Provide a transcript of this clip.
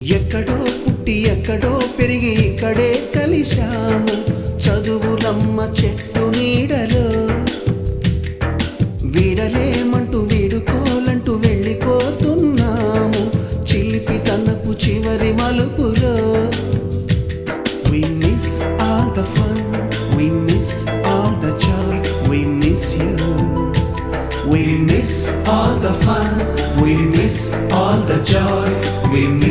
ఎక్కడో పుట్టి ఎక్కడో పెరిగి ఇక్కడే కలిశాము చదువులమ్మ చెట్టు నీడలో వీడలేమంటూ వీడుకోలంటూ వెళ్ళిపోతున్నాము చిలిపి తనపు చివరి మలుపులో. We miss all the fun, we miss all the joy, we miss you. We miss all the fun, we miss all the joy, we miss